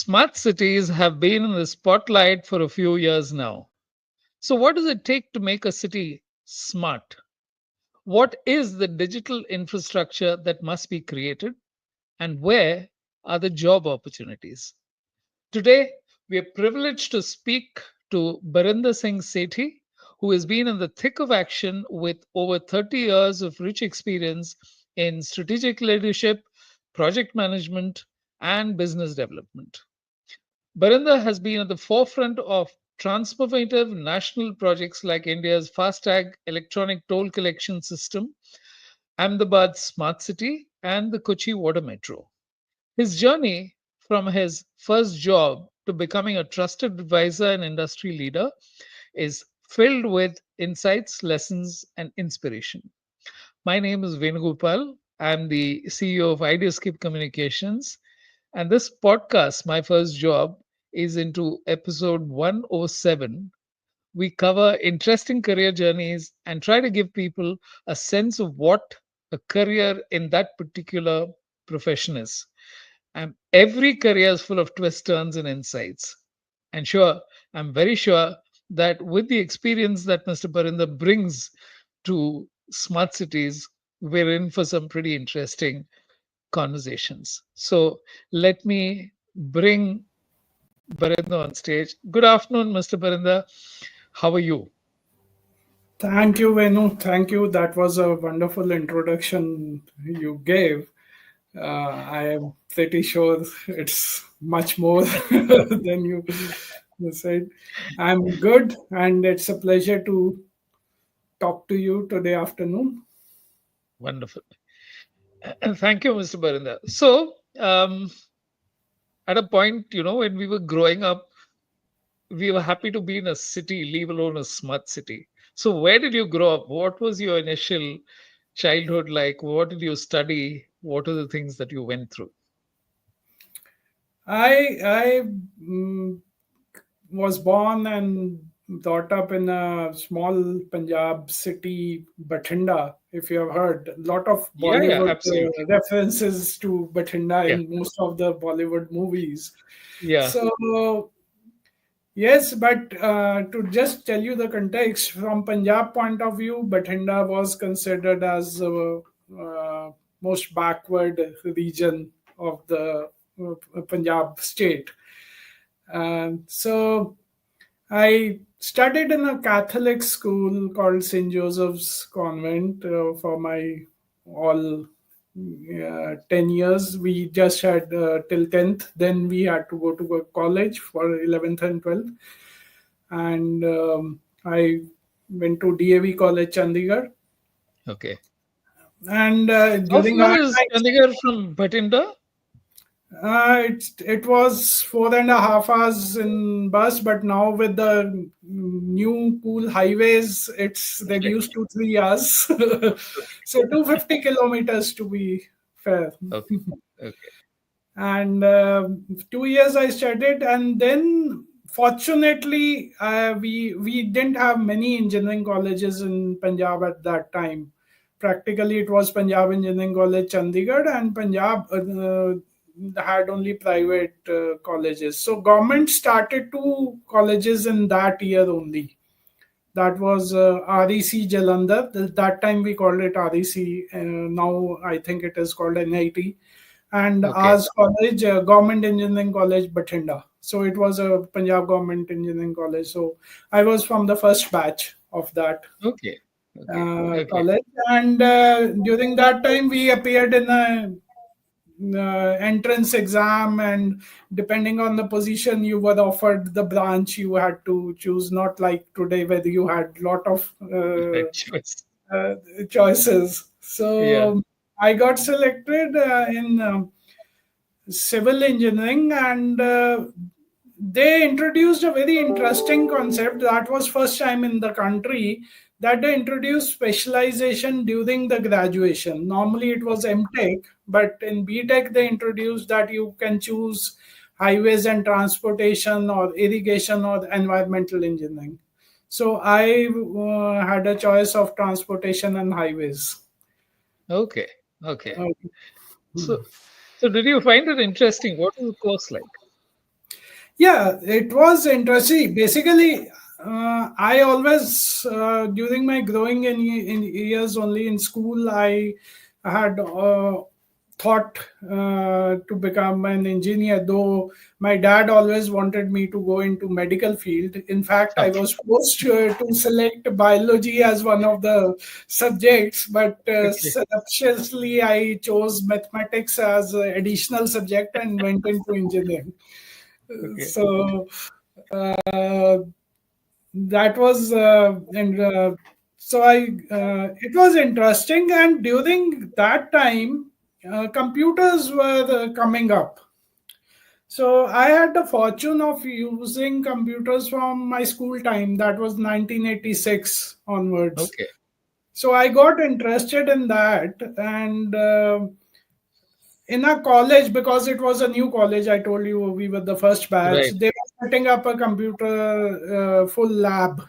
Smart cities have been in the spotlight for a few years now. So, what does it take to make a city smart? What is the digital infrastructure that must be created? And where are the job opportunities? Today, we are privileged to speak to Barinder Singh Sethi, who has been in the thick of action with over 30 years of rich experience in strategic leadership, project management, and business development. Barinder has been at the forefront of transformative national projects like India's FASTag electronic toll collection system, Ahmedabad Smart City, and the Kochi Water Metro. His journey from his first job to becoming a trusted advisor and industry leader is filled with insights, lessons, and inspiration. My name is Venugopal. I'm the CEO of Ideascape Communications. And this podcast, My First Job, is into episode 107. We cover interesting career journeys and try to give people a sense of what a career in that particular profession is. And every career is full of twists, turns, and insights. And sure, I'm very sure that with the experience that Mr. Barinder brings to smart cities, we're in for some pretty interesting conversations. So let me bring Barinder on stage. Good afternoon, Mr. Barinder. How are you? Thank you, Venu. Thank you. That was a wonderful introduction you gave. I am pretty sure it's much more than you said. I'm good, and it's a pleasure to talk to you today afternoon. Wonderful. And thank you, Mr. Barinder. So, at a point, when we were growing up, we were happy to be in a city, leave alone a smart city. So, where did you grow up? What was your initial childhood like? What did you study? What are the things that you went through? I was born and brought up in a small Punjab city, Bathinda. If you have heard, a lot of Yeah, yeah, Bollywood absolutely. references to Bathinda Yeah, in most of the Bollywood movies. yeah. So yes, but to just tell you the context, from Punjab point of view, Bathinda was considered as uh, most backward region of the Punjab state. And so I studied in a Catholic school called St. Joseph's Convent for my all 10 years. We just had till 10th. Then we had to go to a college for 11th and 12th. And I went to DAV College, Chandigarh. Okay. And How during far our is time, Chandigarh from Bathinda? it was 4.5 hours in bus, but now with the new cool highways, it's Okay. reduced to 3 hours. So 250 kilometers to be fair. Okay. Okay. And 2 years I studied, and then fortunately we didn't have many engineering colleges in Punjab at that time. Practically, it was Punjab Engineering College, Chandigarh, and Punjab had only private colleges. So government started two colleges in that year only. That was REC Jalandhar. That time we called it REC. Now I think it is called NIT. And Okay. ours college, Government Engineering College, Bathinda. So it was a Punjab Government Engineering College. So I was from the first batch of that Okay. Okay. Okay. college. And during that time, we appeared in a entrance exam, and depending on the position you were offered the branch, you had to choose, not like today where you had lot of Right choice. uh, choices. Yeah. So I got selected in civil engineering, and they introduced a very interesting concept. That was first time in the country that they introduced specialization during the graduation. Normally it was MTech, but in BTech they introduced that you can choose highways and transportation or irrigation or environmental engineering. So I had a choice of transportation and highways. Okay. Okay. Uh, So, so did you find it interesting? What was the course like? Yeah, it was interesting. Basically, I always, during my growing in years only in school, I had thought to become an engineer, though my dad always wanted me to go into medical field. In fact, I Okay. was forced to select biology as one of the subjects, but Okay. surreptitiously I chose mathematics as an additional subject and went into engineering. Okay. So that was and so I it was interesting, and during that time computers were coming up. So I had the fortune of using computers from my school time, that was 1986 onwards. Okay. So I got interested in that, and in a college, because it was a new college, I told you we were the first batch, Right. they were setting up a computer full lab,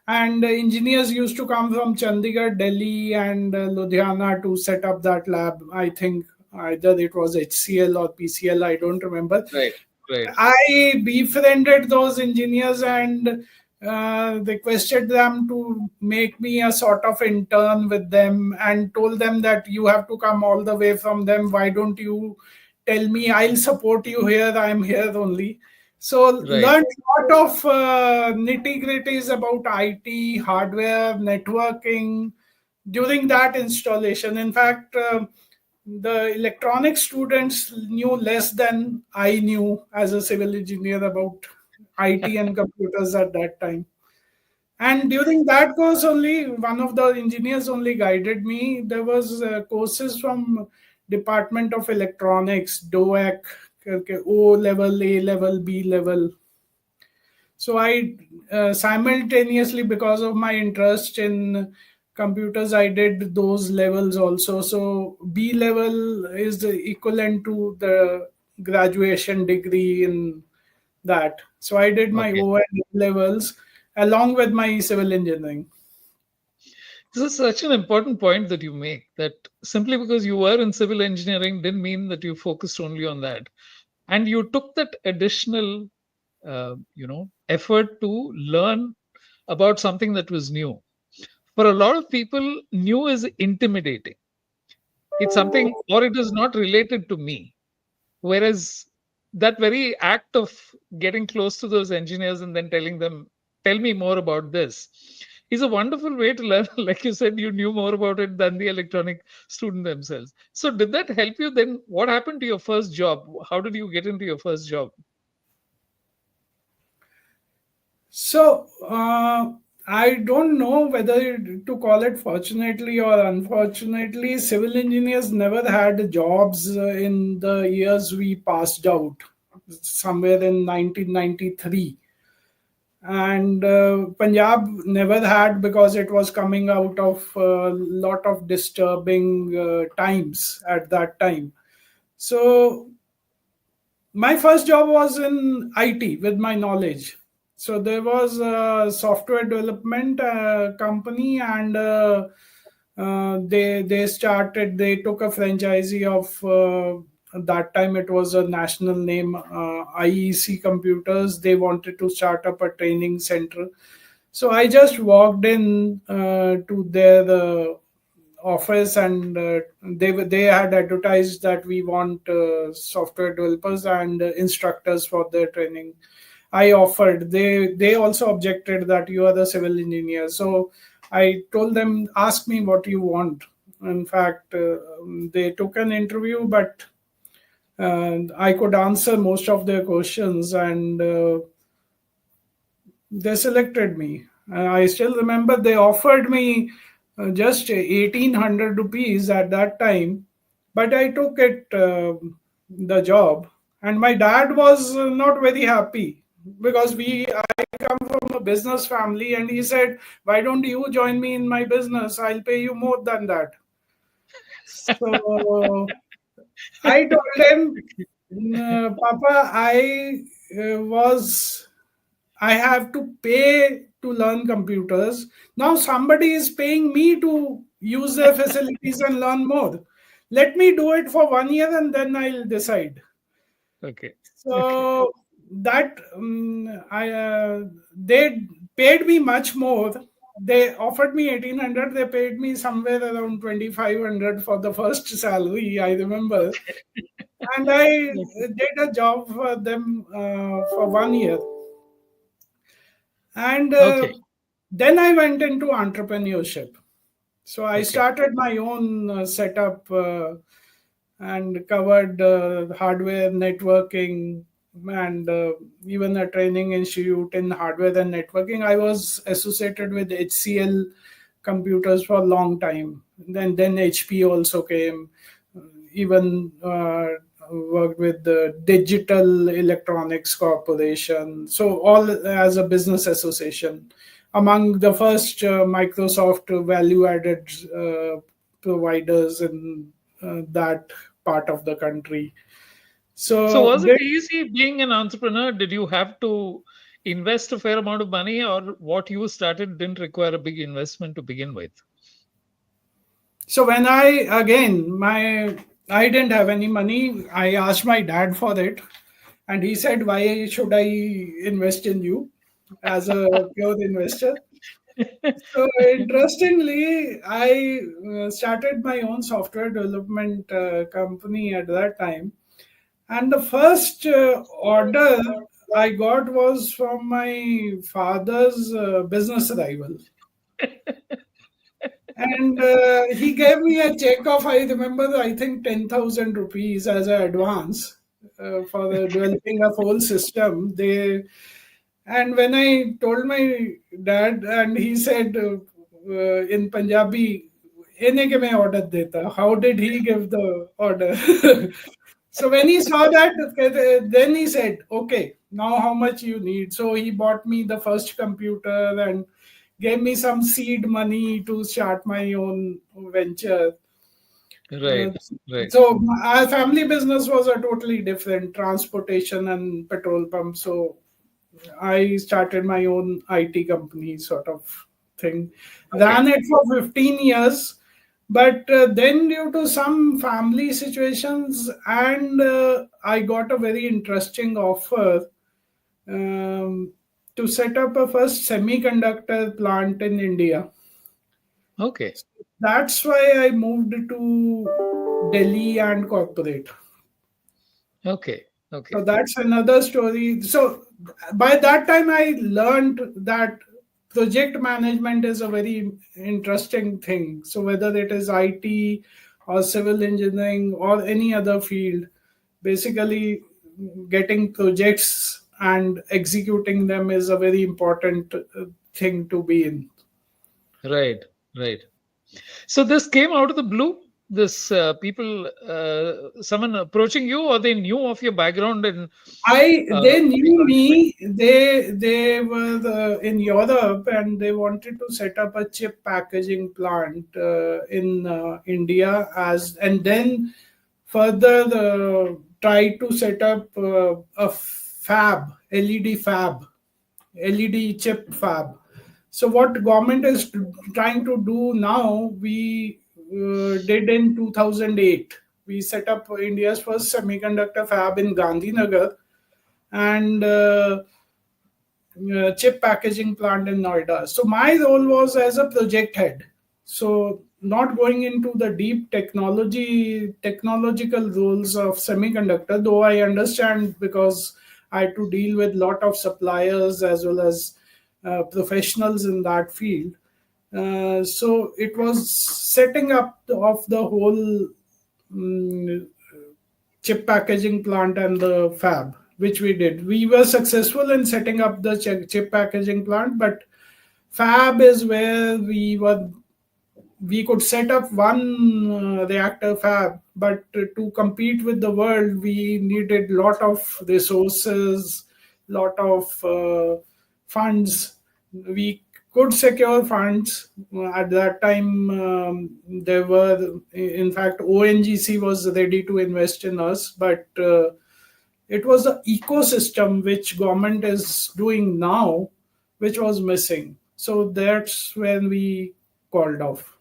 and engineers used to come from Chandigarh, Delhi, and Ludhiana to set up that lab. I think either it was HCL or PCL, I don't remember. Right. Right. I befriended those engineers and requested them to make me a sort of intern with them, and told them that you have to come all the way from them. Why don't you tell me? I'll support you here. I'm here only. So Right. learned a lot of nitty gritties about IT, hardware, networking during that installation. In fact, the electronic students knew less than I knew as a civil engineer about IT and computers at that time. And during that course only, one of the engineers only guided me. There was courses from Department of Electronics, DOEC, O level, A level, B level. So I simultaneously, because of my interest in computers, I did those levels also. So B level is the equivalent to the graduation degree in that. So I did my Okay. O and A levels along with my civil engineering. This is such an important point that you make, that simply because you were in civil engineering didn't mean that you focused only on that. And you took that additional, effort to learn about something that was new. For a lot of people, new is intimidating. It's something, or it is not related to me. Whereas that very act of getting close to those engineers and then telling them, tell me more about this, is a wonderful way to learn. Like you said, you knew more about it than the electronic student themselves. So, did that help you then? What happened to your first job? How did you get into your first job? So I don't know whether to call it fortunately or unfortunately. Civil engineers never had jobs in the years we passed out, somewhere in 1993. And Punjab never had, because it was coming out of a lot of disturbing times at that time. So my first job was in IT with my knowledge. So there was a software development company, and they took a franchisee of at that time it was a national name, IEC Computers. They wanted to start up a training center. So I just walked in to their office, and they had advertised that we want software developers and instructors for their training. I offered. They also objected that you are the civil engineer. So I told them, ask me what you want. In fact, they took an interview, but I could answer most of their questions, and they selected me. I still remember they offered me just 1800 rupees at that time, but I took it, the job. And my dad was not very happy, because I come from a business family, and he said, "Why don't you join me in my business? I'll pay you more than that." So I told him, Papa, was I have to pay to learn computers. Now somebody is paying me to use their facilities and learn more. Let me do it for 1 year and then I'll decide. Okay. Okay. So that I they paid me much more. They offered me 1800. They paid me somewhere around 2500 for the first salary. I remember, and I did a job for them for 1 year, and Okay. then I went into entrepreneurship. So I Okay. started my own setup and covered hardware, networking, and even a training institute in hardware and networking. I was associated with HCL computers for a long time. Then HP also came. Even worked with the Digital Electronics Corporation. So all as a business association. Among the first Microsoft value-added providers in that part of the country. So So was it easy being an entrepreneur? Did you have to invest a fair amount of money, or what you started didn't require a big investment to begin with? when I didn't have any money. I asked my dad for it, and he said, "Why should I invest in you as a pure investor?" So interestingly, I started my own software development company at that time, and the first order I got was from my father's business rival. And he gave me a check of, I remember, I think 10,000 rupees as an advance for developing a whole system. And when I told my dad, and he said in Punjabi, "Ene ke main order deta." How did he give the order? So when he saw that, then he said, "Okay, now how much you need?" So he bought me the first computer and gave me some seed money to start my own venture. Uh, Right. Right. so our family business was a totally different transportation and petrol pump. So I started my own IT company sort of thing. Okay. Ran it for 15 years, but then due to some family situations, and I got a very interesting offer um, to set up a first semiconductor plant in India. Okay. That's why I moved to Delhi and corporate. Okay. Okay. So that's another story. So by that time, I learned that project management is a very interesting thing. So whether it is IT or civil engineering or any other field, basically getting projects and executing them is a very important thing to be in. Right. Right. So this came out of the blue. This people, someone approaching you, or they knew of your background in I They knew technology? me. They were in Europe, and they wanted to set up a chip packaging plant in India, as and then further try to set up a fab, LED fab, LED chip fab. So what government is trying to do now, we did in 2008. We set up India's first semiconductor fab in Gandhinagar, and chip packaging plant in Noida. So my role was as a project head. So not going into the deep technological roles of semiconductor, though I understand because I had to deal with lot of suppliers as well as professionals in that field. So it was setting up of the whole mm, chip packaging plant and the fab, which we did. We were successful in setting up the chip packaging plant, but fab is where we could set up one reactor fab, but to compete with the world, we needed lot of resources, lot of funds. We could secure funds at that time. There were, in fact, ONGC was ready to invest in us, but it was the ecosystem which government is doing now, which was missing. So that's when we called off.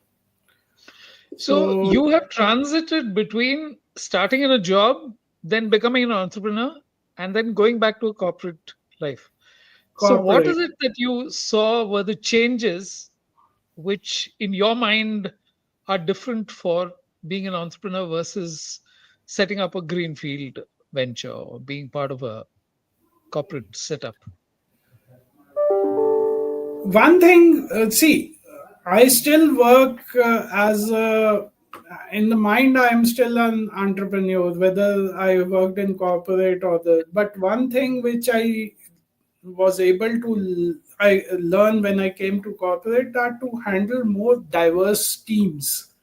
So So you have transited between starting in a job, then becoming an entrepreneur. and then going back to a corporate life. So, what is corporate. it that you saw were the changes which, in your mind, are different for being an entrepreneur versus setting up a greenfield venture or being part of a corporate setup? One thing, see, I still work as a, in the mind, I am still an entrepreneur, whether I worked in corporate or the, but one thing which I was able to I learn when I came to corporate, that to handle more diverse teams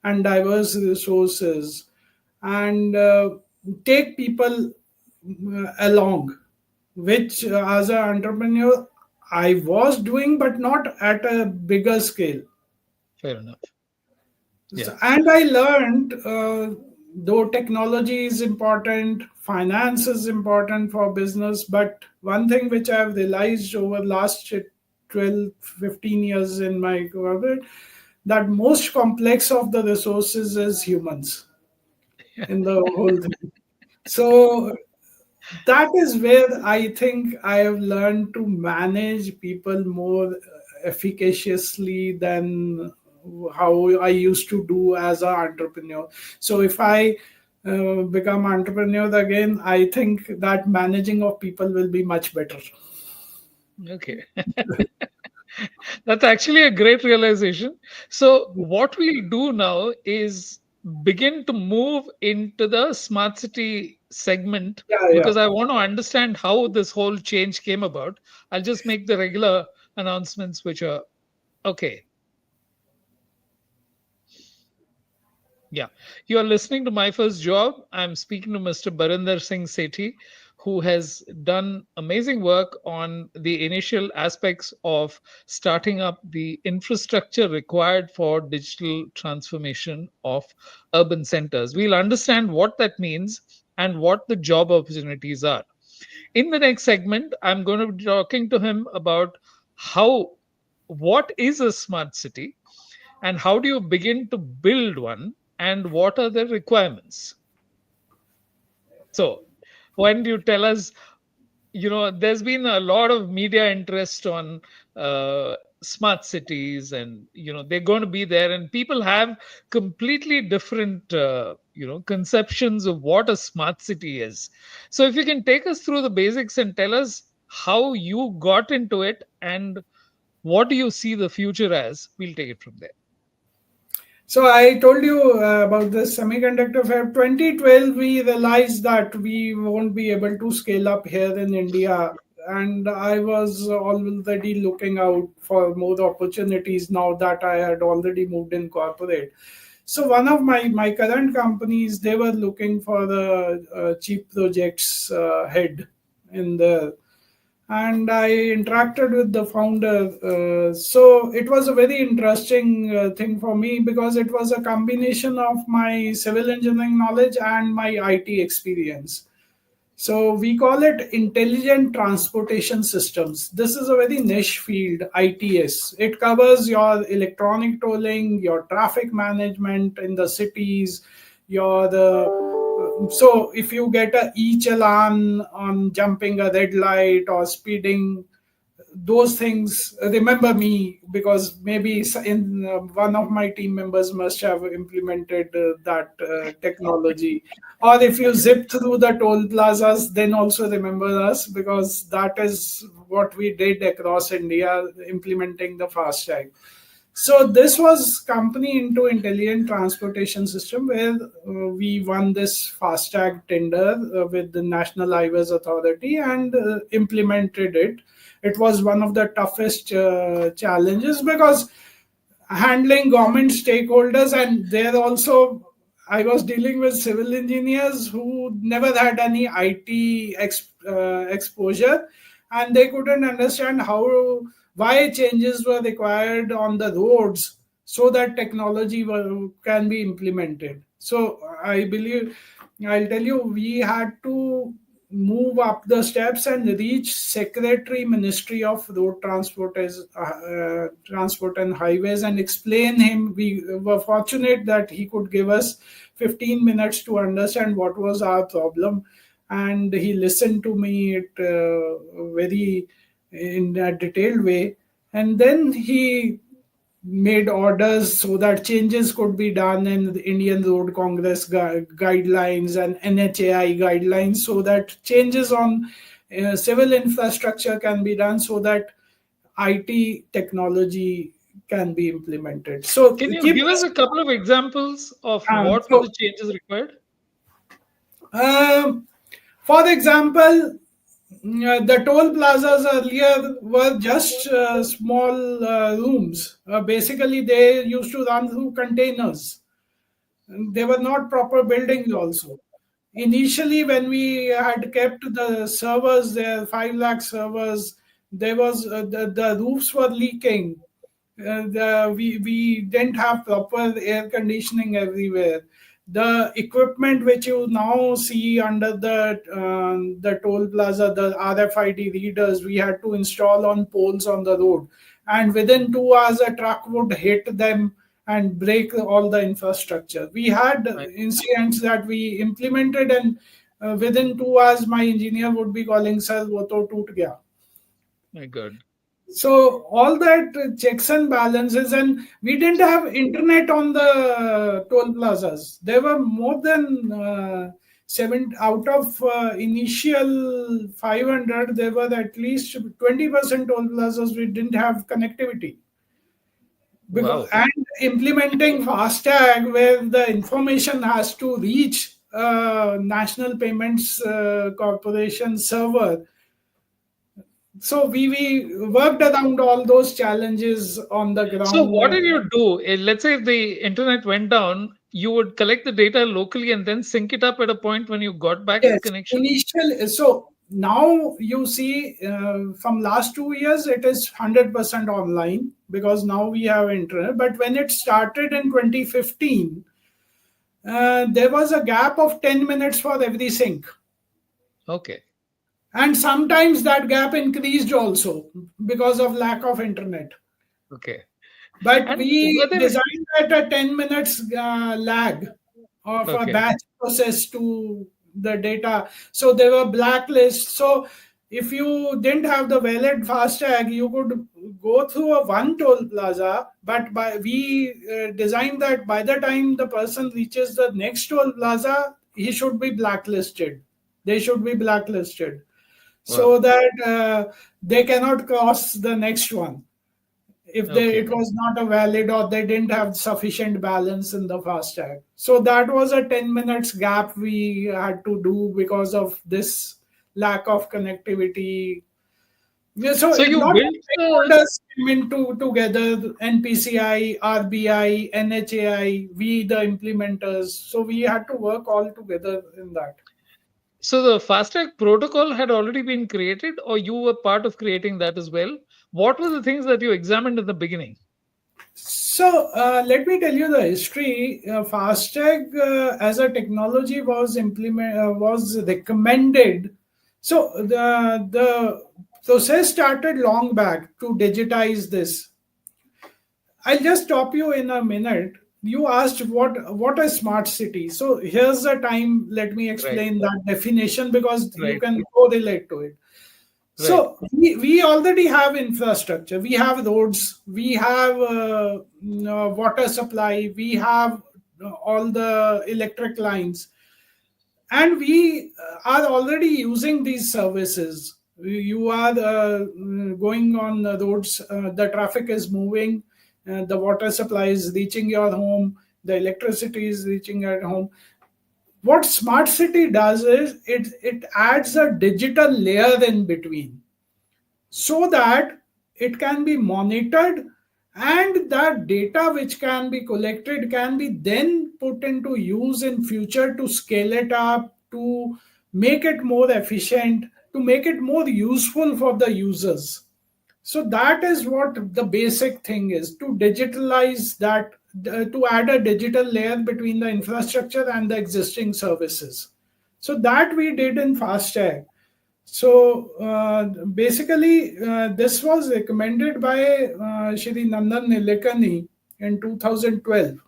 and diverse resources, and take people along, which as an entrepreneur I was doing, but not at a bigger scale. Fair enough. Yeah. And I learned, though technology is important, finance is important for business, but one thing which I've realized over last 12, 15 years in my career, that most complex of the resources is humans in the whole thing. So that is where I think I have learned to manage people more efficaciously than how I used to do as an entrepreneur. So if I become entrepreneur again, I think that managing of people will be much better. Okay. That's actually a great realization. So, what we'll do now is begin to move into the smart city segment Yeah, yeah. because I want to understand how this whole change came about. I'll just make the regular announcements, which are okay. Yeah, you are listening to My First Job. I'm speaking to Mr. Barinder Singh Sethi, who has done amazing work on the initial aspects of starting up the infrastructure required for digital transformation of urban centers. We'll understand what that means and what the job opportunities are. In the next segment, I'm going to be talking to him about how what is a smart city and how do you begin to build one and what are the requirements. So when do you tell us, there's been a lot of media interest on smart cities, and they're going to be there, and people have completely different conceptions of what a smart city is. So if you can take us through the basics and tell us how you got into it and what do you see the future as, we'll take it from there. So I told you about the semiconductor fab. 2012, we realized that we won't be able to scale up here in India, and I was already looking out for more opportunities now that I had already moved in corporate. So one of my current companies, they were looking for the chief projects head in the, and I interacted with the founder. So it was a very interesting thing for me because it was a combination of my civil engineering knowledge and my IT experience. So we call it intelligent transportation systems. This is a very niche field, ITS. It covers your electronic tolling, your traffic management in the cities, your so if you get a e-challan on jumping a red light or speeding, those things remember me because maybe in one of my team members must have implemented that technology. Or if you zip through the toll plazas, then also remember us because that is what we did across India, implementing the FASTag. So this was company into intelligent transportation system where we won this FASTag tender with the National Highways Authority and implemented it. It was one of the toughest challenges because handling government stakeholders, and there also I was dealing with civil engineers who never had any IT exposure, and they couldn't understand why changes were required on the roads so that technology can be implemented. So I believe, I'll tell you, we had to move up the steps and reach Secretary Ministry of Road Transport as Transport and Highways and explain him. We were fortunate that he could give us 15 minutes to understand what was our problem, and he listened to me it very in a detailed way, and then he made orders so that changes could be done in the Indian Road Congress guidelines and NHAI guidelines, so that changes on civil infrastructure can be done, so that IT technology can be implemented. So Can you keep give us a couple of examples of um, what were so the changes required? um, for example, the toll plazas earlier were just small rooms. Basically, they used to run through containers. They were not proper buildings also. Initially, when we had kept the servers there, 5 lakh servers, there was the roofs were leaking. We didn't have proper air conditioning everywhere. The equipment which you now see under the toll plaza, the RFID readers, we had to install on poles on the road, and within 2 hours a truck would hit them and break all the infrastructure. We had My, incidents that we implemented, and within 2 hours my engineer would be calling, sir wo to toot gaya. my God. So all that checks and balances, and we didn't have internet on the toll plazas. There were more than seven out of initial 500. There were at least 20% toll plazas we didn't have connectivity. Because Wow. and implementing FASTag, where the information has to reach National Payments Corporation server, so we worked around all those challenges on the So ground. what did you do? Let's say if the internet went down, you would collect the data locally and then sync it up at a point when you got back the Yes, connection? initial. So now you see, from last 2 years, it is 100% online because now we have internet. But when it started in 2015, there was a gap of 10 minutes for every sync. Okay. And sometimes that gap increased also because of lack of internet. Okay. But And were we there designed at a 10 minutes lag of a okay. batch process to the data. So there were blacklists. So if you didn't have the valid FASTag, you could go through a one toll plaza. But we designed that by the time the person reaches the next toll plaza, he should be blacklisted. They should be blacklisted so Wow. that they cannot cross the next one if Okay. it was not a valid or they didn't have sufficient balance in the FASTag. So that was a 10 minutes gap we had to do because of this lack of connectivity. Yeah, so So a you lot of built the stakeholders came into together: NPCI, RBI, NHAI, we the implementers. So we had to work all together in that. so the FASTag protocol had already been created, or you were part of creating that as well? What were the things that you examined in the beginning? So let me tell you the history. FASTag as a technology was recommended. So the process started long back to digitize this. I'll just stop you in a minute. You asked what a smart city. So here's the time. Let me Right. explain that definition because you Right. can correlate to it. Right. So we already have infrastructure. We have roads. We have water supply. We have all the electric lines, and we are already using these services. You are going on the roads. The traffic is moving. The water supply is reaching your home. The electricity is reaching your home. What smart city does is it adds a digital layer in between so that it can be monitored, and that data which can be collected can be then put into use in future to scale it up, to make it more efficient, to make it more useful for the users. So that is what the basic thing is, to digitalize that, to add a digital layer between the infrastructure and the existing services. So that we did in FASTag. So basically, this was recommended by Shri Nandan Nilekani in 2012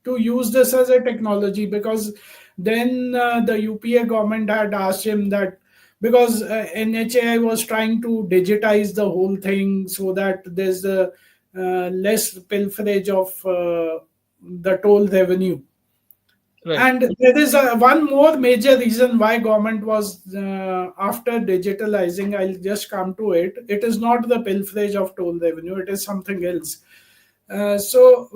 to use this as a technology, because Then the UPA government had asked him that, because NHAI was trying to digitize the whole thing so that there's a less pilferage of the toll revenue. Right. And there is one more major reason why government was after digitalizing. I'll just come to it. It is not the pilferage of toll revenue. It is something else. So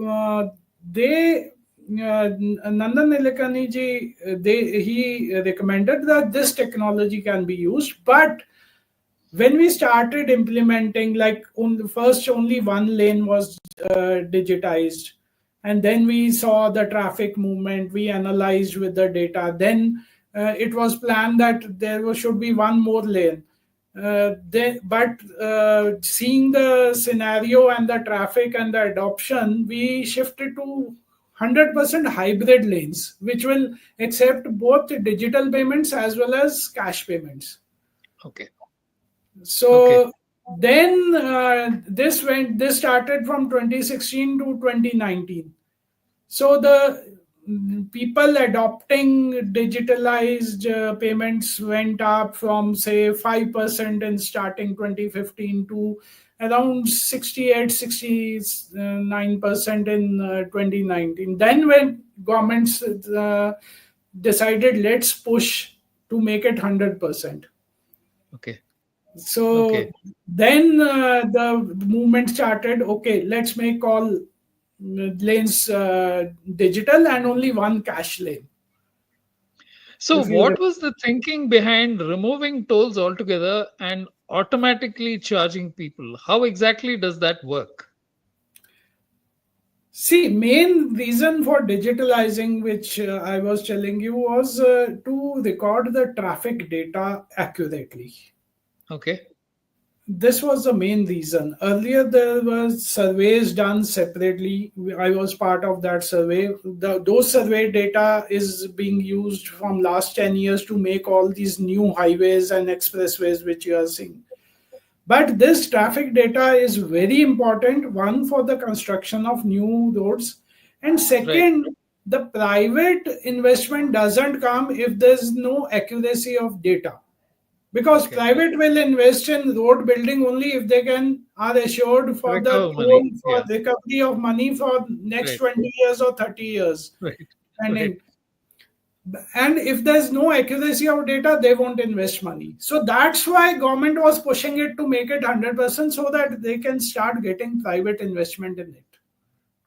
they Nandan Nilekani ji, he recommended that this technology can be used, but when we started implementing, like on the first only one lane was digitized, and then we saw the traffic movement, we analyzed with the data, then it was planned that should be one more lane. But seeing the scenario and the traffic and the adoption, we shifted to 100% hybrid lanes, which will accept both digital payments as well as cash payments. Okay. Okay. So then this started from 2016 to 2019. So the people adopting digitalized payments went up from say 5% in starting 2015 to around 68-69% in 2019. Then when governments decided, let's push to make it 100%. Okay. So Okay. then the movement started. Okay, let's make all lanes digital and only one cash lane. So, If you what was the thinking behind removing tolls altogether and automatically charging people? How exactly does that work? see, main reason for digitalizing, which I was telling you, was to record the traffic data accurately. Okay. This was the main reason. Earlier there was surveys done separately. I was part of that survey. Those survey data is being used from last 10 years to make all these new highways and expressways which you are seeing. But this traffic data is very important, one for the construction of new roads, and Right. second, the private investment doesn't come if there's no accuracy of data, because Okay. private will invest in road building only if they can are assured for the Recover toll money. for Yeah. recovery of money for next Right. 20 years or 30 years. Right. Right. And if there's no accuracy of data, they won't invest money. So that's why government was pushing it to make it 100% so that they can start getting private investment in it,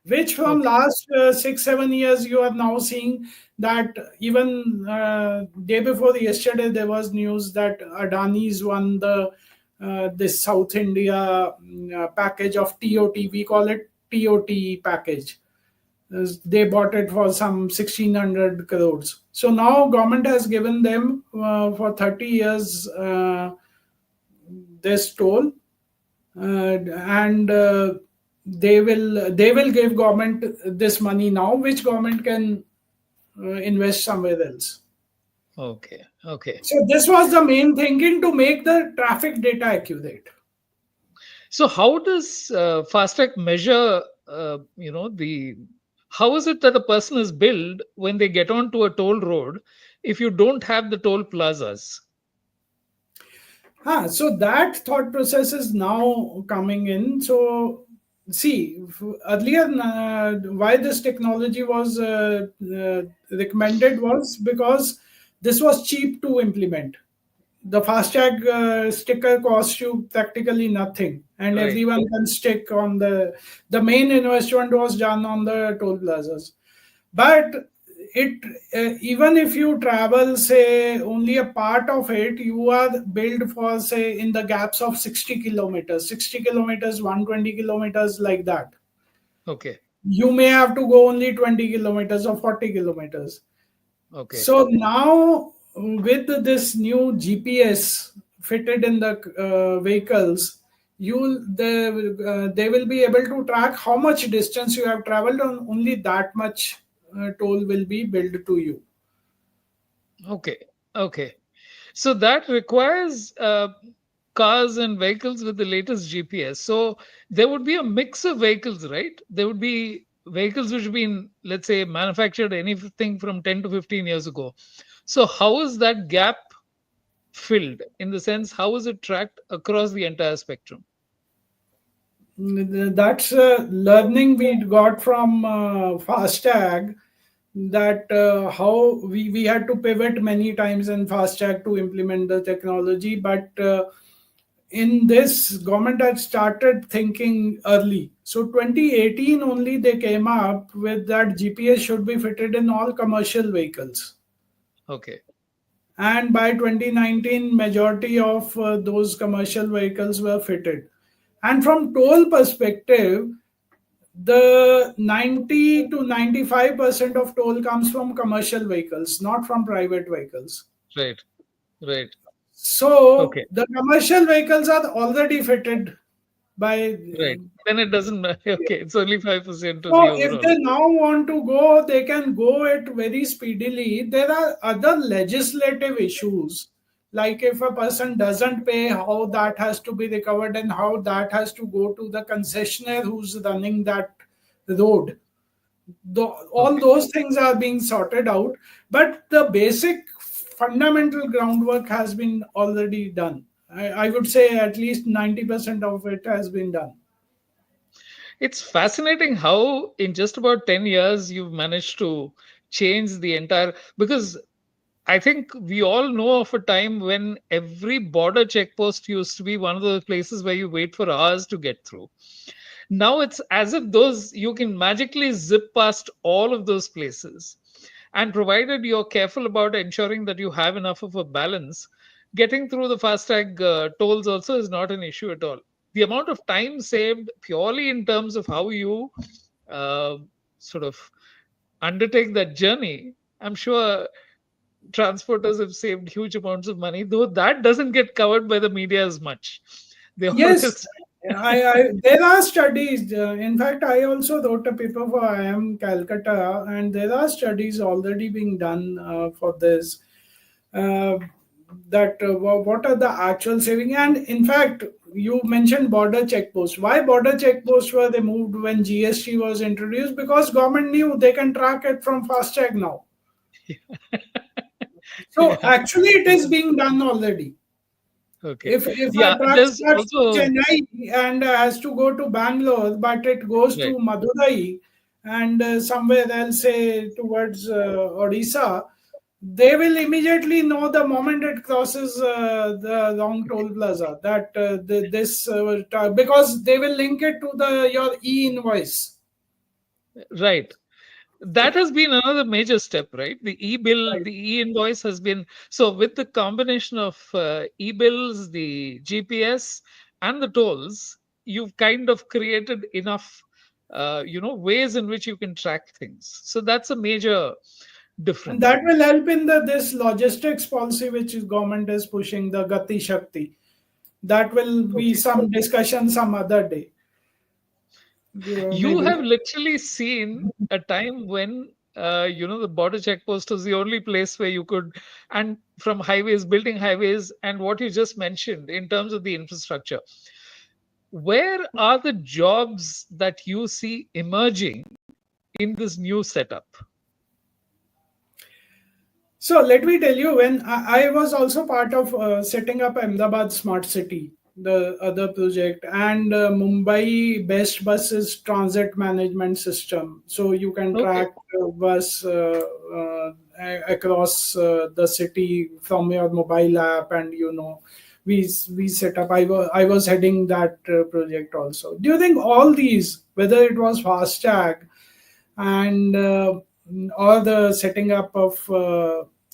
which from Okay. last 6-7 years you are now seeing that. Even day before yesterday there was news that Adani's won the this South India package of TOT. We call it TOT package. They bought it for some 1600 crores. So now government has given them for 30 years this toll, and they will give government this money now, which government can invest somewhere else. Okay. Okay. So this was the main thinking, to make the traffic data accurate. So, how does FASTag measure? The how is it that a person is billed when they get onto a toll road if you don't have the toll plazas? So that thought process is now coming in. So see, earlier why this technology was recommended was because this was cheap to implement. The FASTag sticker costs you practically nothing, and Right. everyone can stick on the main investment was done on the toll plazas. But it even if you travel say only a part of it, you are billed for say in the gaps of 60 kilometers, 60 kilometers, 120 kilometers, like that. Okay. You may have to go only 20 kilometers or 40 kilometers. Okay. So now with this new GPS fitted in the vehicles, they will be able to track how much distance you have traveled, and only that much toll will be billed to you. Okay. Okay. So that requires cars and vehicles with the latest GPS. So there would be a mix of vehicles, right? There would be vehicles which have been, let's say, manufactured anything from 10 to 15 years ago. So how is that gap filled? In the sense, how is it tracked across the entire spectrum? That's learning we got from FASTag, that how we had to pivot many times in FASTag to implement the technology. But in this, government had started thinking early. So 2018 only they came up with that GPS should be fitted in all commercial vehicles. Okay. And by 2019, majority of those commercial vehicles were fitted. And from toll perspective, the 90 to 95% of toll comes from commercial vehicles, not from private vehicles. Right. Right. So Okay. the commercial vehicles are already fitted by. Right. Then it doesn't matter. Okay. It's only 5% to the So if overall. they now want to go, they can go it very speedily. There are other legislative issues, like if a person doesn't pay, how that has to be recovered and how that has to go to the concessionaire who's running that road. All Okay. those things are being sorted out, but the basic fundamental groundwork has been already done. I would say at least 90% of it has been done. It's fascinating how, in just about 10 years, you've managed to change the entire. Because I think we all know of a time when every border checkpost used to be one of those places where you wait for hours to get through. Now it's as if those you can magically zip past all of those places. And provided you're careful about ensuring that you have enough of a balance, getting through the FASTag tolls also is not an issue at all. The amount of time saved purely in terms of how you uh, sort of undertake that journey, I'm sure transporters have saved huge amounts of money, though that doesn't get covered by the media as much. They Yes, always. there are studies. In fact, I also wrote a paper for IIM Calcutta, and there are studies already being done for this. Uh, that what are the actual saving? And in fact, you mentioned border checkposts. Why border checkposts were removed when GST was introduced? Because government knew they can track it from FASTag now. So Yeah. actually, it is being done already. Okay. If Yeah. a truck There's starts from also. Chennai and has to go to Bangalore, but it goes to Right. Madurai and somewhere else, say towards Odisha, they will immediately know the moment it crosses the wrong toll plaza that because they will link it to the your e-invoice. Right. That has been another major step, right? The e-bill, Right. the e-invoice has been so with the combination of e-bills, the GPS, and the tolls, you've kind of created enough, ways in which you can track things. So that's a major And difference. that will help in the this logistics policy which is government is pushing, the Gati Shakti. That will be Okay. some discussion some other day. You have Maybe. literally seen a time when the border checkpost was the only place where you could, and from highways, building highways, and what you just mentioned in terms of the infrastructure. Where are the jobs that you see emerging in this new setup? So let me tell you, when I was also part of setting up Ahmedabad Smart City, the other project, and Mumbai Best Buses Transit Management System. So you can Okay. track bus across the city from your mobile app, and we set up. I was heading that project also. Do you think all these, whether it was FASTag and or the setting up of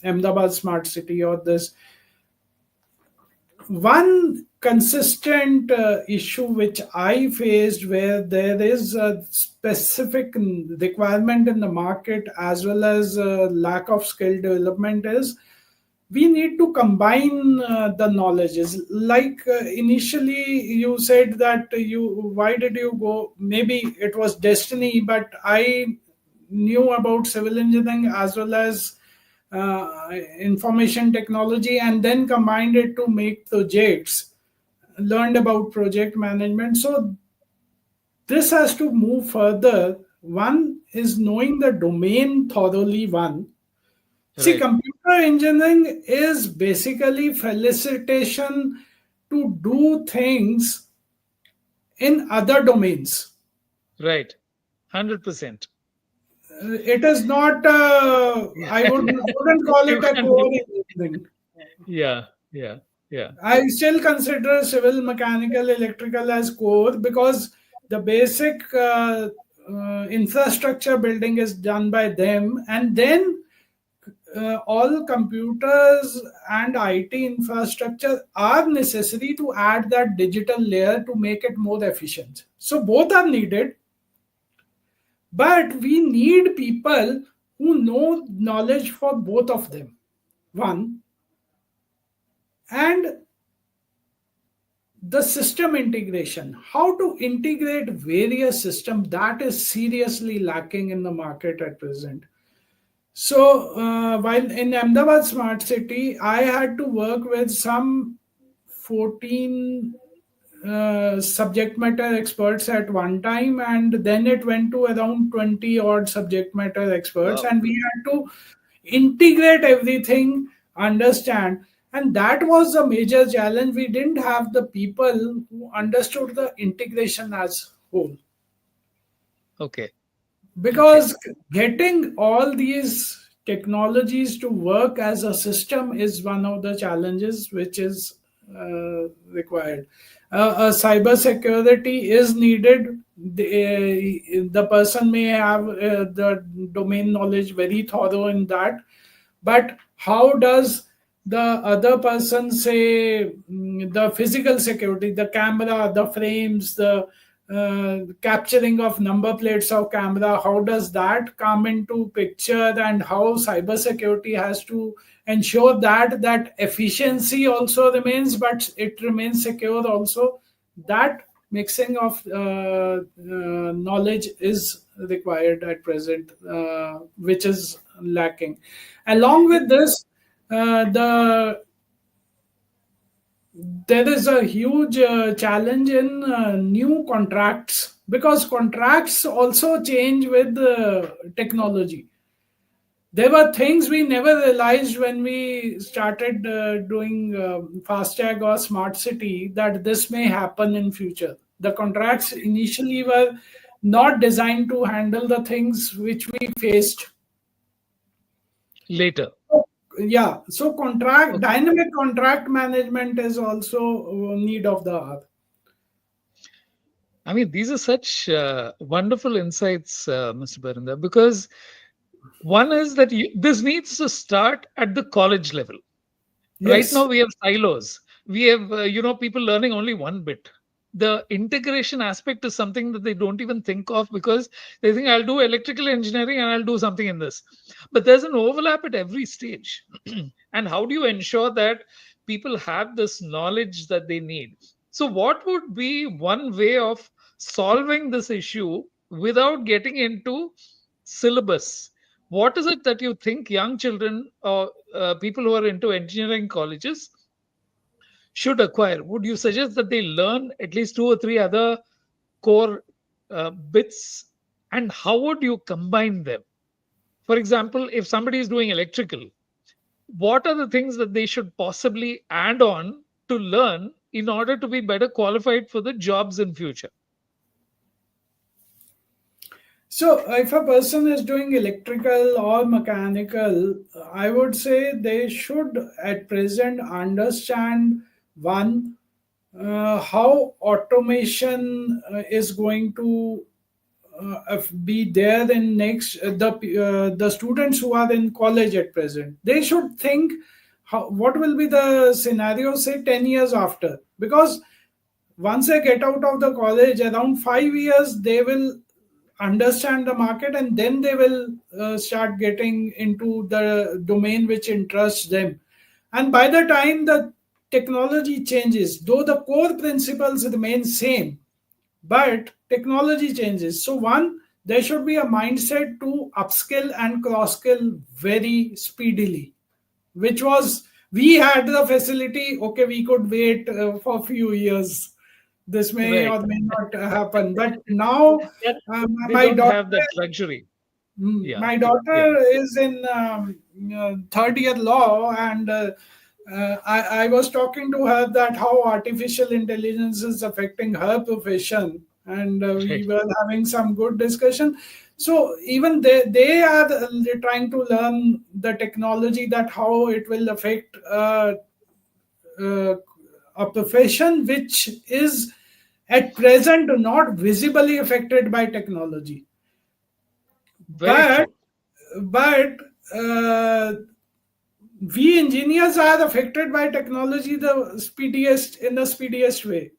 Ahmedabad Smart City, or this one consistent issue which I faced, where there is a specific requirement in the market as well as lack of skill development, is we need to combine the knowledges. Like initially you said that you why did you go, maybe it was destiny, but I knew about civil engineering as well as information technology, and then combined it to make projects, learned about project management. So this has to move further. One is knowing the domain thoroughly. One, see, Right. computer engineering is basically felicitation to do things in other domains. Right. 100%. It is not. I wouldn't call You it a can. core engineering. Yeah. Yeah. Yeah. I still consider civil, mechanical, electrical as core because the basic infrastructure building is done by them, and then all computers and IT infrastructure are necessary to add that digital layer to make it more efficient. So both are needed, but we need people who know knowledge for both of them. One, and the system integration, how to integrate various systems, that is seriously lacking in the market at present. So while in Ahmedabad Smart City, I had to work with some 14 subject matter experts at one time, and then it went to around 20 odd subject matter experts, Wow. and we had to integrate everything, understand. And that was a major challenge. We didn't have the people who understood the integration as whole, Okay. Okay. because getting all these technologies to work as a system is one of the challenges which is required. Cyber security is needed. The person may have the domain knowledge very thorough in that, but how does the other person say, the physical security, the camera, the frames, the capturing of number plates of camera, how does that come into picture, and how cybersecurity has to ensure that that efficiency also remains but it remains secure also. That mixing of knowledge is required at present, which is lacking. Along with this, the there is a huge challenge in new contracts, because contracts also change with technology. There were things we never realized when we started doing FASTag or Smart City, that this may happen in future. The contracts initially were not designed to handle the things which we faced. Later. Yeah, so contract Okay. dynamic contract management is also need of the hour. I mean, these are such wonderful insights, Mr. Barinder, because one is that this needs to start at the college level. Right now Yes. we have silos. We have people learning only one bit. The integration aspect is something that they don't even think of, because they think I'll do electrical engineering and I'll do something in this, but there's an overlap at every stage. And how do you ensure that people have this knowledge that they need? So what would be one way of solving this issue without getting into syllabus? What is it that you think young children or people who are into engineering colleges should acquire? Would you suggest that they learn at least two or three other core bits? And how would you combine them? For example, if somebody is doing electrical, what are the things that they should possibly add on to learn in order to be better qualified for the jobs in future? So if a person is doing electrical or mechanical, I would say they should at present understand, one, how automation is going to be there in next, the students who are in college at present, they should think what will be the scenario, say 10 years after. Because once they get out of the college, around 5 years they will understand the market, and then they will start getting into the domain which interests them. And by the time the technology changes, though the core principles remain same, but technology changes. So one, there should be a mindset to upskill and cross skill very speedily, which was, we had the facility, okay, we could wait for a few years. This may Right. or may not happen. But now, That they my don't daughter have that luxury. Yeah. my Yeah. daughter is in third year law, and I was talking to her that how artificial intelligence is affecting her profession, and we Right. were having some good discussion. So even they are trying to learn the technology, that how it will affect uh, a profession which is at present not visibly affected by technology. Very But true. but uh, we engineers are affected by technology the speediest way,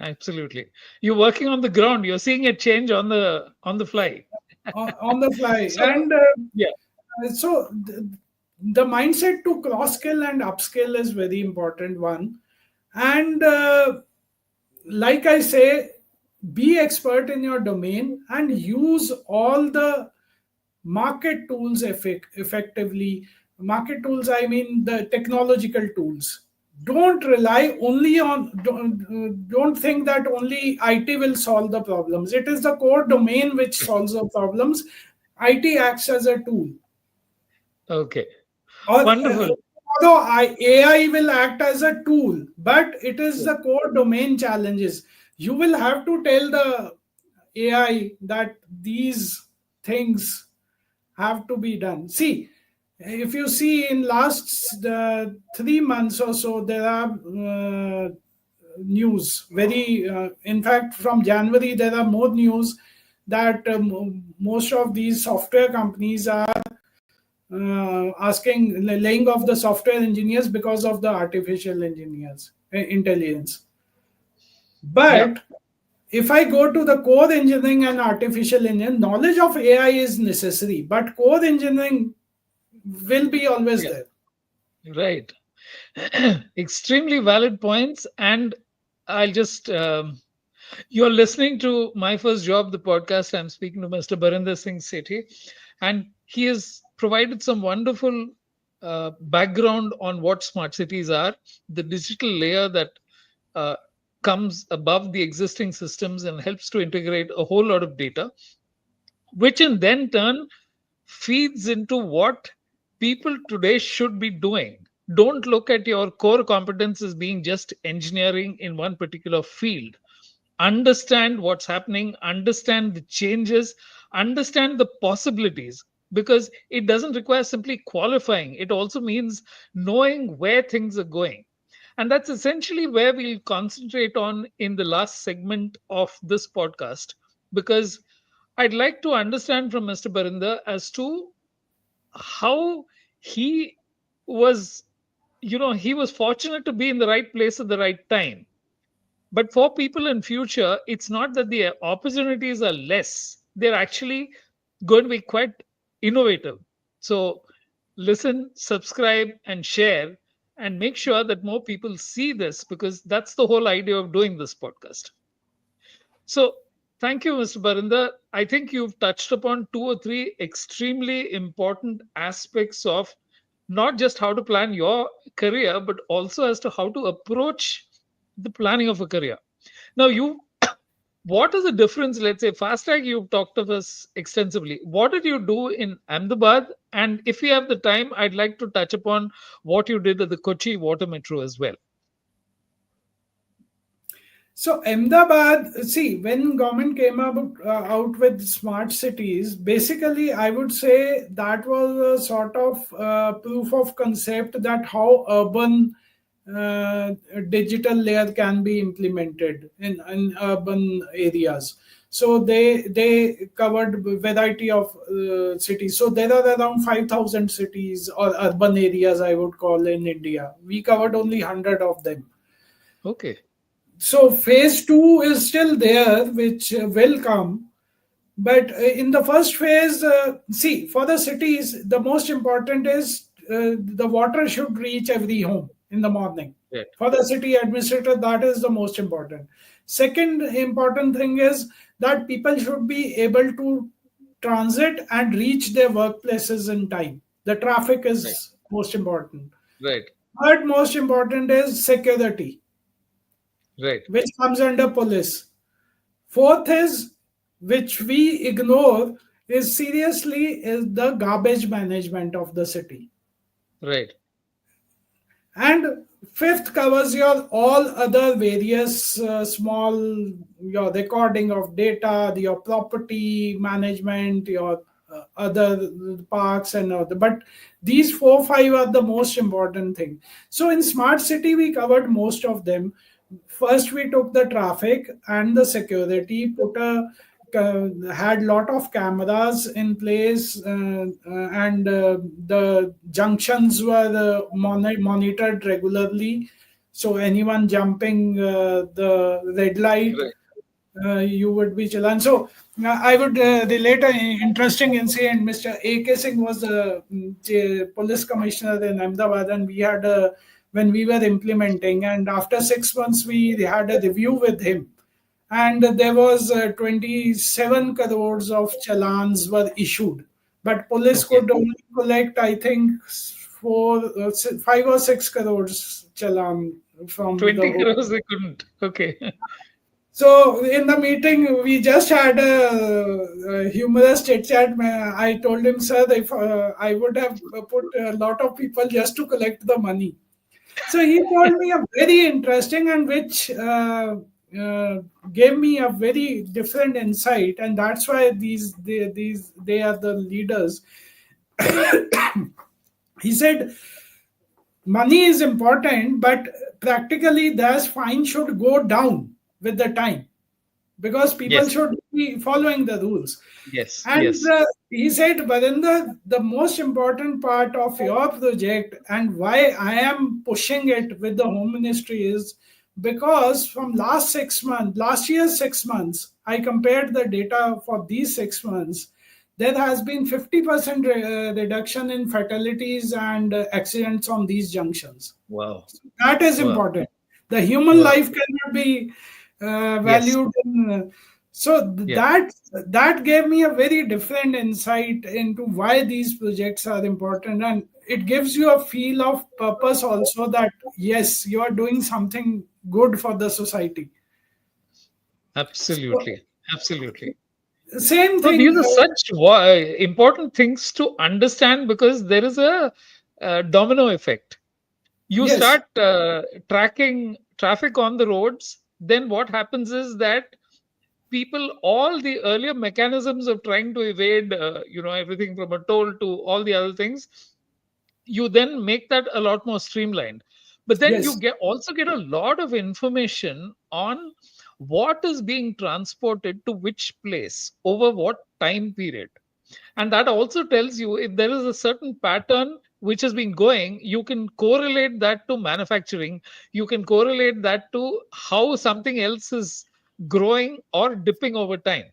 Absolutely. You're working on the ground. You're seeing a change on the fly. on the fly. So And yeah. so the mindset to cross skill and upskill is very important one. And like I say, be expert in your domain and use all the market tools effectively. Market tools, I mean the technological tools. Don't rely only on, don't think that only IT will solve the problems. It is the core domain which solves the problems. IT acts as a tool. Okay. Or Wonderful. although AI will act as a tool, but it is Yeah. the core domain challenges. You will have to tell the AI that these things have to be done. See, if you see in last 3 months or so, there are news. Very, in fact, from January there are more news that most of these software companies are asking laying off the software engineers because of the artificial engineers intelligence. Yeah. But if I go to the core engineering and artificial engineering, knowledge of AI is necessary, but core engineering will be always Yeah. there. Right. Extremely valid points. And I'll just, you're listening to My First Job, the podcast. I'm speaking to Mr. Barinder Singh Sethi, and he has provided some wonderful background on what smart cities are, the digital layer that uh, comes above the existing systems and helps to integrate a whole lot of data, which in then turn feeds into what people today should be doing. Don't look at your core competence as being just engineering in one particular field. Understand what's happening, understand the changes, understand the possibilities, because it doesn't require simply qualifying, it also means knowing where things are going. And that's essentially where we'll concentrate on in the last segment of this podcast, because I'd like to understand from Mr. Barinder as to how he was, he was fortunate to be in the right place at the right time. But for people in future, it's not that the opportunities are less, they're actually going to be quite innovative. So listen, subscribe, and share, and make sure that more people see this, because that's the whole idea of doing this podcast. So, thank you, Mr. Barinder. I think you've touched upon two or three extremely important aspects of not just how to plan your career, but also as to how to approach the planning of a career. Now, what is the difference? Let's say FASTag, you've talked of us extensively. What did you do in Ahmedabad? And if we have the time, I'd like to touch upon what you did at the Kochi Water Metro as well. So Ahmedabad, see, when government came up out with smart cities, basically I would say that was a sort of proof of concept that how urban digital layer can be implemented in urban areas. So they covered variety of cities. So there are around 5,000 cities or urban areas, I would call, in India. We covered only 100 of them. Okay. So phase two is still there, which will come. But in the first phase, see, for the cities, the most important is the water should reach every home in the morning. Right. For the city administrator, that is the most important. Second important thing is that people should be able to transit and reach their workplaces in time. The traffic Right. is most important. Right. Third most important is security. Right. which comes under police. Fourth is, which we ignore, is seriously is the garbage management of the city. Right. And fifth covers your all other various small, your recording of data, your property management, your other parks and other. But these four five are the most important thing. So in smart city we covered most of them. First we took the traffic and the security, put a had lot of cameras in place, and the junctions were monitored regularly, so anyone jumping the red light, Right. you would be challan. So I would relate an interesting incident. Mr. A.K. Singh was the police commissioner in Ahmedabad, and we had a when we were implementing, and after 6 months we had a review with him, and there was 27 crores of challans were issued, but police Okay. could only collect, I think, 5 or 6 crores challan from the 20 whole. crores they couldn't. Okay. So in the meeting, we just had a humorous chit chat. I told him, sir, if I would have put a lot of people just to collect the money. So he told me a very interesting, and which uh, gave me a very different insight, and that's why they are the leaders. He said money is important, but practically this fine should go down with the time, because people Yes. should be following the rules. Yes. And Yes. he said, Barinder, the most important part of your project and why I am pushing it with the Home Ministry is because from last year's 6 months, I compared the data for these 6 months. There has been 50% reduction in fatalities and accidents on these junctions. Wow. That is Wow. important. The human Wow. life cannot be Yes. valued in, so Yeah. that gave me a very different insight into why these projects are important, and it gives you a feel of purpose also, that yes, you are doing something good for the society. So Absolutely. Absolutely. same No, these thing. are such important things to understand because there is a domino effect. You Yes, start tracking traffic on the roads, then what happens is that people, all the earlier mechanisms of trying to evade, everything from a toll to all the other things, you then make that a lot more streamlined. But then you yes, get a lot of information on what is being transported to which place over what time period, and that also tells you if there is a certain pattern which has been going. You can correlate that to manufacturing, you can correlate that to how something else is growing or dipping over time.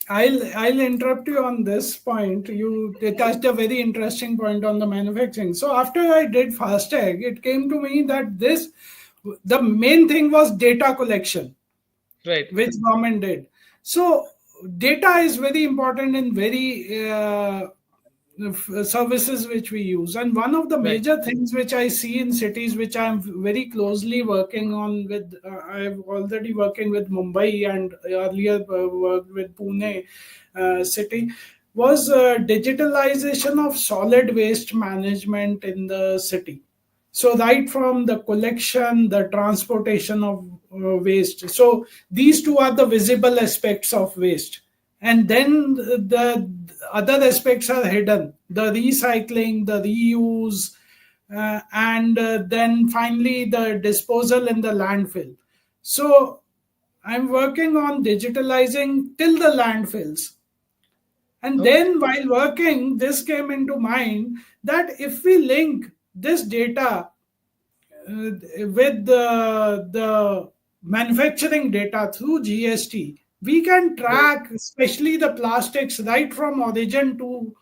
I'll interrupt you on this point. You touched a very interesting point on the manufacturing. So after I did FASTag, it came to me that the main thing was data collection, Right. which government did. So data is very important in very services which we use, and one of the Right. major things which I see in cities, which I'm very closely working on with, I've already working with Mumbai and earlier worked with Pune city, was digitalization of solid waste management in the city. So right from the collection, the transportation of waste, so these two are the visible aspects of waste, and then the other aspects are hidden, the recycling, the reuse, and then finally the disposal in the landfill. So I'm working on digitalizing till the landfills. And Okay. then while working, this came into mind that if we link this data with the manufacturing data through GST, we can Right. track especially the plastics right from origin to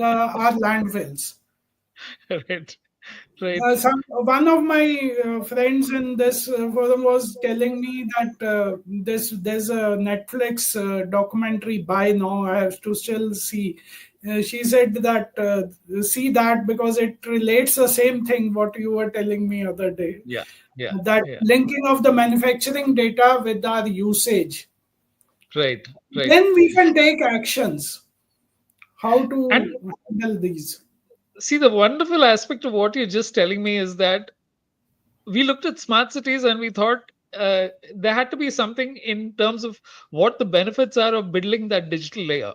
our landfills. Right. Right. One of my friends in this forum was telling me that there's a Netflix documentary by now. I have to still see. She said that see that because it relates the same thing what you were telling me other day. Yeah. Yeah. That Yeah. linking of the manufacturing data with our usage. Right. Right. Then we can take actions. How And to handle these? see, the wonderful aspect of what you're just telling me is that we looked at smart cities and we thought there had to be something in terms of what the benefits are of building that digital layer.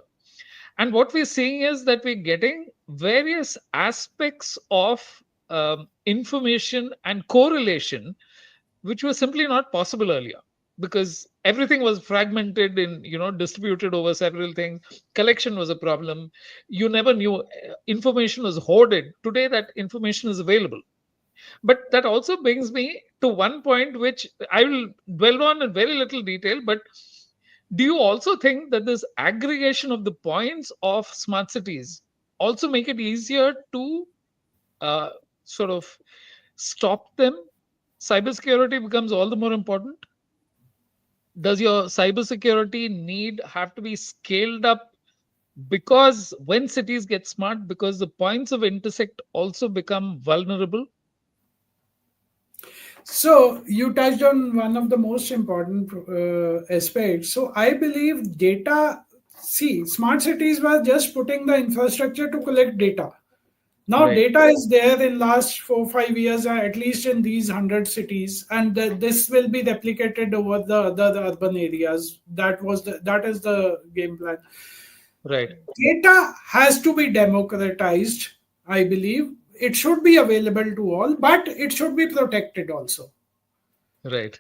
And what we're seeing is that we're getting various aspects of information and correlation which was simply not possible earlier, because everything was fragmented in, distributed over several things. Collection was a problem. You never knew. Information was hoarded. Today that information is available. But that also brings me to one point which I will dwell on in very little detail. But do you also think that this aggregation of the points of smart cities also make it easier to uh, sort of stop them? Cybersecurity becomes all the more important. Does your cybersecurity need have to be scaled up, because when cities get smart, because the points of intersect also become vulnerable? So you touched on one of the most important aspects. So I believe data. See, smart cities were just putting the infrastructure to collect data. Now Right. data is there in last 4 5 years, at least in these 100 cities, and this will be replicated over the urban areas. That is the game plan. Right. Data has to be democratized. I believe it should be available to all, but it should be protected also. Right.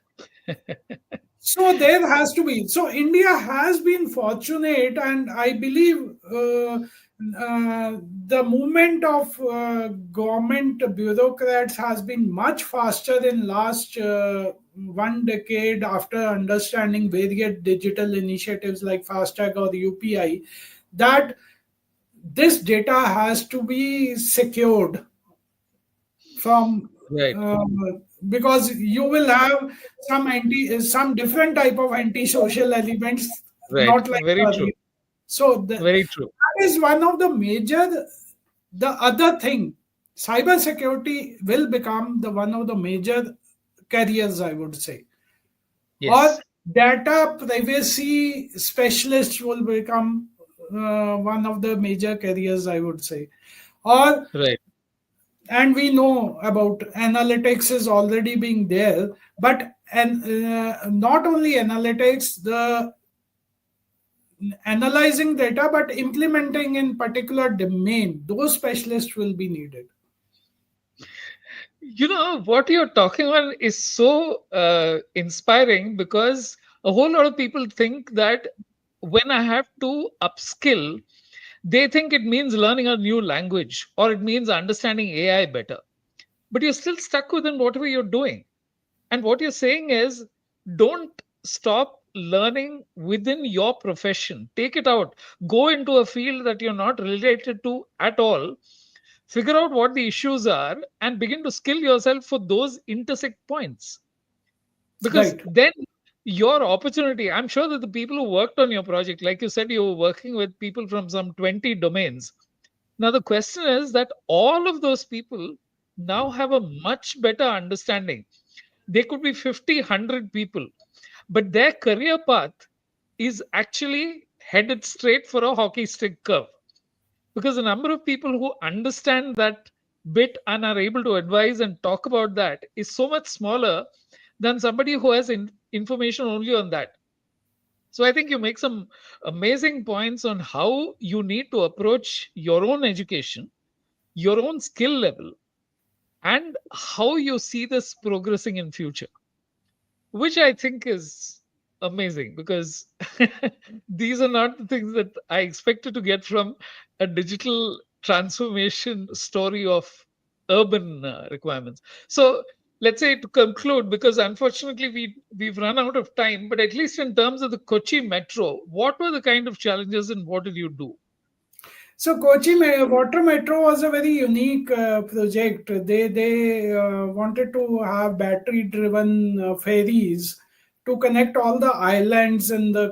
So there has to be. So India has been fortunate, and I believe the movement of government bureaucrats has been much faster in last 1 decade after understanding various digital initiatives like FASTag or UPI. That this data has to be secured from Right. uh, because you will have some different type of antisocial elements, Right. not like Very true. earlier. So Very true. that is one of the major. The other thing, cyber security will become the one of the major careers, I would say, or Yes. data privacy specialists will become one of the major careers, I would say, or Right. and we know about analytics is already being there, but and not only analytics, the analyzing data but implementing in particular domain, those specialists will be needed. What you're talking on is so inspiring, because a whole lot of people think that when I have to upskill, they think it means learning a new language or it means understanding AI better. But you're still stuck within whatever you're doing. And what you're saying is, don't stop learning within your profession. Take it out. Go into a field that you're not related to at all. Figure out what the issues are and begin to skill yourself for those intersect points. Because Right. then your opportunity, I'm sure that the people who worked on your project, like you said, you were working with people from some 20 domains. Now, the question is that all of those people now have a much better understanding. They could be 50, 100 people, but their career path is actually headed straight for a hockey stick curve, because the number of people who understand that bit and are able to advise and talk about that is so much smaller than somebody who has information only on that. So I think you make some amazing points on how you need to approach your own education, your own skill level, and how you see this progressing in future, which I think is amazing, because these are not the things that I expected to get from a digital transformation story of urban requirements. So let's say, to conclude, because unfortunately we've run out of time, but at least in terms of the Kochi metro, what were the kind of challenges and what did you do? So Kochi Water Metro was a very unique project. They wanted to have battery driven ferries to connect all the islands in the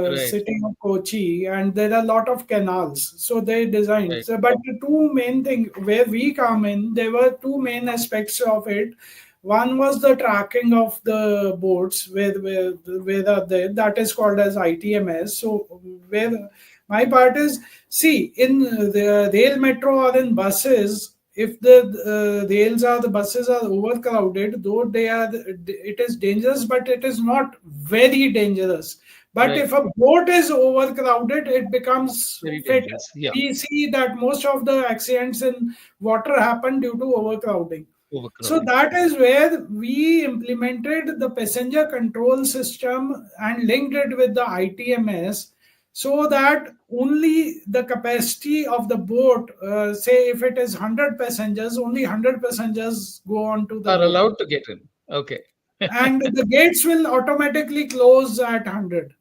Right, city of Kochi, and there are a lot of canals. So they designed. right, So, but the two main thing where we come in, there were two main aspects of it. One was the tracking of the boats, where are they? That is called as ITMS. So where my part is, see, in the rail metro or in buses, if the the buses are overcrowded, though it is dangerous, but it is not very dangerous. But right. if a boat is overcrowded, it becomes Very fatal. dangerous. Yeah, We see that most of the accidents in water happen due to overcrowding. So overcrowding. that is where we implemented the passenger control system and linked it with the ITMS, so that only the capacity of the boat, say if it is 100 passengers, only 100 passengers go onto the Are boat. allowed to get in. Okay. And the gates will automatically close at 100.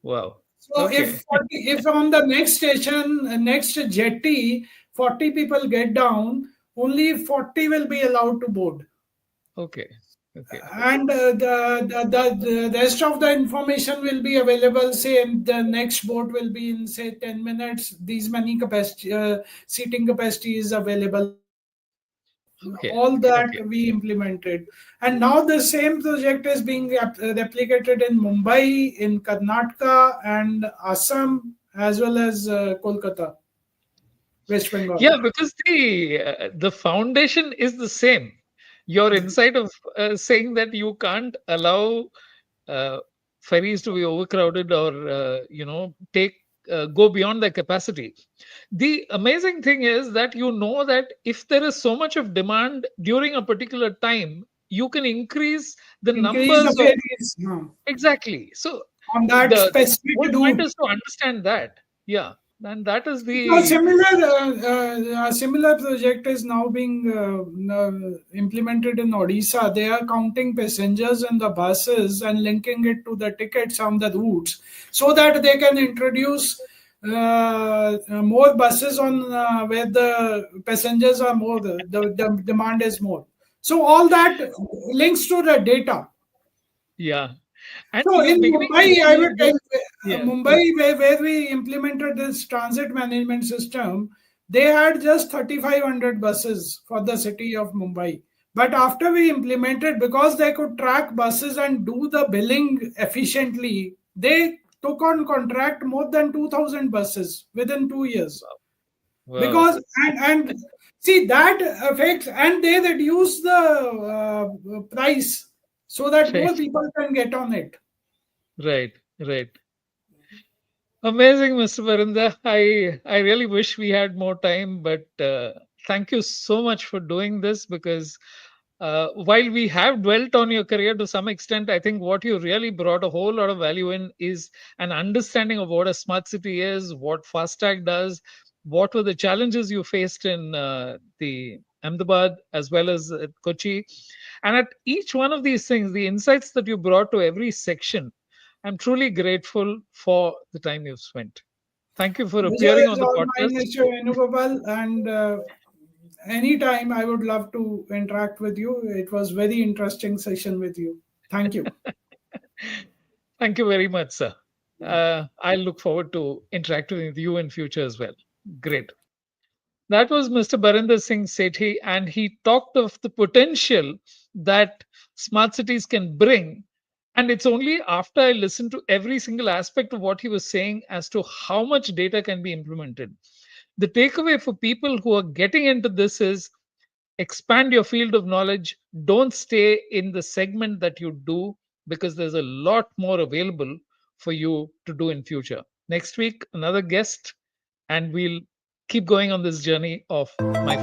Wow. So Okay. if on the next station, next jetty, 40 people get down, only 40 will be allowed to board. Okay. Okay. And the rest of the information will be available, say in the next boat will be in say 10 minutes, these many capacity seating capacity is available, Okay. all that Okay. we implemented. And now the same project is being replicated in Mumbai, in Karnataka and Assam, as well as Kolkata, West Bengal. Yeah, because the foundation is the same. Your insight of saying that you can't allow uh, ferries to be overcrowded or take go beyond their capacity. The amazing thing is that you know that if there is so much of demand during a particular time, you can increase the Increase the numbers of ferries exactly. So on that the specific whole point route. is to understand that. Yeah, and that is So the a similar project is now being implemented in Odisha. They are counting passengers in the buses and linking it to the tickets on the routes, so that they can introduce more buses on where the passengers are more, the demand is more. So all that links to the data. yeah. And So you're in beginning to Mumbai, I see would tell this. Yeah. Mumbai, where we implemented this transit management system, they had just 3,500 buses for the city of Mumbai. But after we implemented, because they could track buses and do the billing efficiently, they took on contract more than 2,000 buses within 2 years. Wow. Because and see that affects, and they reduce the price so that more Right. people can get on it. Right. Right. Amazing, Mr. Barinder. I really wish we had more time, but thank you so much for doing this because while we have dwelt on your career to some extent, I think what you really brought a whole lot of value in is an understanding of what a smart city is, what FASTag does, what were the challenges you faced in the Ahmedabad as well as at Kochi. And at each one of these things, the insights that you brought to every section, I'm truly grateful for the time you've spent. Thank you for Pleasure appearing on is the all mine, podcast. Mr. Venugopal, and anytime I would love to interact with you. It was very interesting session with you. Thank you. Thank you very much, sir. I look forward to interacting with you in future as well. Great. That was Mr. Barinder Singh Sethi, and he talked of the potential that smart cities can bring. And it's only after I listened to every single aspect of what he was saying as to how much data can be implemented. The takeaway for people who are getting into this is expand your field of knowledge. Don't stay in the segment that you do because there's a lot more available for you to do in future. Next week, another guest, and we'll keep going on this journey of my